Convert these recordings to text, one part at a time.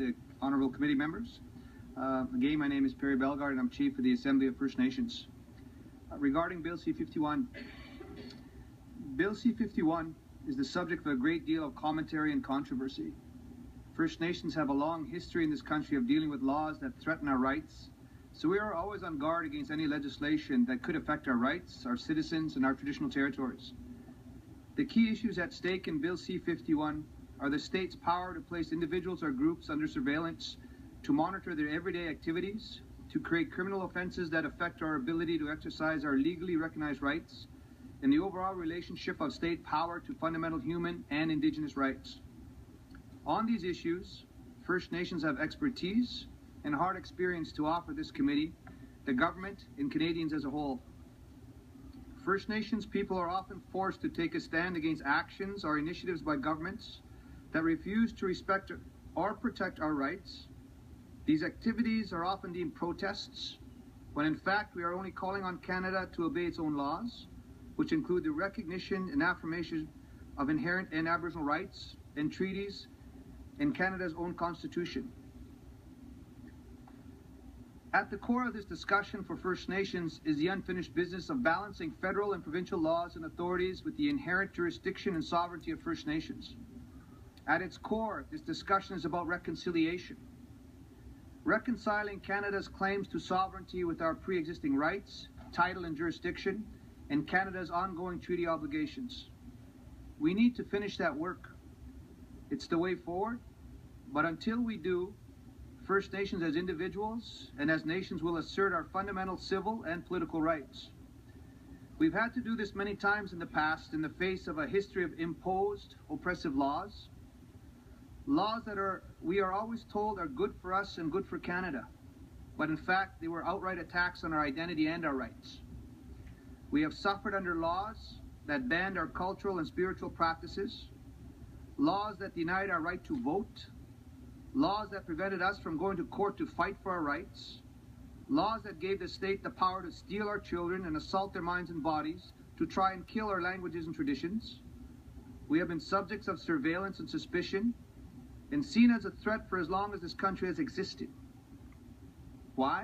the honourable committee members. Again, my name is Bellegarde and I'm Chief of the Assembly of First Nations. Regarding Bill C51, Bill C51 is the subject of a great deal of commentary and controversy. First Nations have a long history in this country of dealing with laws that threaten our rights, so we are always on guard against any legislation that could affect our rights, our citizens, and our traditional territories. The key issues at stake in Bill C51 are the state's power to place individuals or groups under surveillance, to monitor their everyday activities, to create criminal offenses that affect our ability to exercise our legally recognized rights, and the overall relationship of state power to fundamental human and Indigenous rights. On these issues, First Nations have expertise and hard experience to offer this committee, the government, and Canadians as a whole. First Nations people are often forced to take a stand against actions or initiatives by governments that refuse to respect or protect our rights. These activities are often deemed protests, when in fact we are only calling on Canada to obey its own laws, which include the recognition and affirmation of inherent and Aboriginal rights and treaties in Canada's own Constitution. At the core of this discussion for First Nations is the unfinished business of balancing federal and provincial laws and authorities with the inherent jurisdiction and sovereignty of First Nations. At its core, this discussion is about reconciliation. Reconciling Canada's claims to sovereignty with our pre-existing rights, title and jurisdiction, and Canada's ongoing treaty obligations. We need to finish that work. It's the way forward, but until we do, First Nations as individuals and as nations will assert our fundamental civil and political rights. We've had to do this many times in the past in the face of a history of imposed, oppressive laws. Laws that we are always told are good for us and good for Canada, but in fact they were outright attacks on our identity and our rights. We have suffered under laws that banned our cultural and spiritual practices, laws that denied our right to vote, laws that prevented us from going to court to fight for our rights, laws that gave the state the power to steal our children and assault their minds and bodies, to try and kill our languages and traditions. We have been subjects of surveillance and suspicion, and seen as a threat for as long as this country has existed. Why?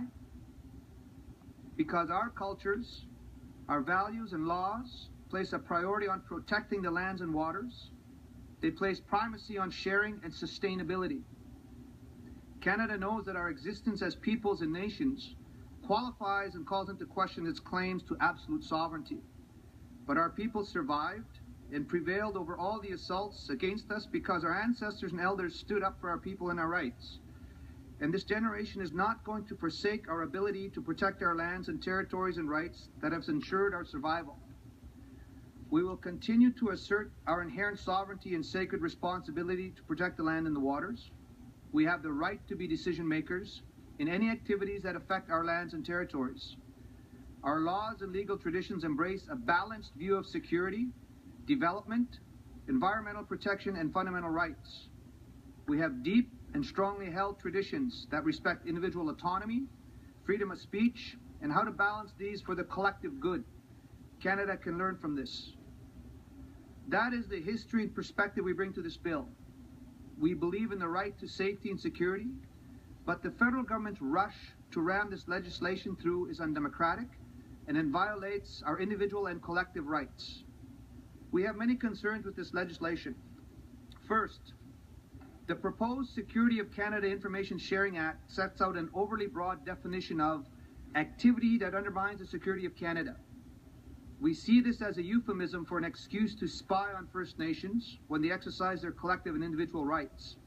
Because our cultures, our values and laws place a priority on protecting the lands and waters. They place primacy on sharing and sustainability. Canada knows that our existence as peoples and nations qualifies and calls into question its claims to absolute sovereignty. But our people survived and prevailed over all the assaults against us because our ancestors and elders stood up for our people and our rights. And this generation is not going to forsake our ability to protect our lands and territories and rights that have ensured our survival. We will continue to assert our inherent sovereignty and sacred responsibility to protect the land and the waters. We have the right to be decision makers in any activities that affect our lands and territories. Our laws and legal traditions embrace a balanced view of security, development, environmental protection, and fundamental rights. We have deep and strongly held traditions that respect individual autonomy, freedom of speech, and how to balance these for the collective good. Canada can learn from this. That is the history and perspective we bring to this bill. We believe in the right to safety and security, but the federal government's rush to ram this legislation through is undemocratic and it violates our individual and collective rights. We have many concerns with this legislation. First, the proposed Security of Canada Information Sharing Act sets out an overly broad definition of activity that undermines the security of Canada. We see this as a euphemism for an excuse to spy on First Nations when they exercise their collective and individual rights.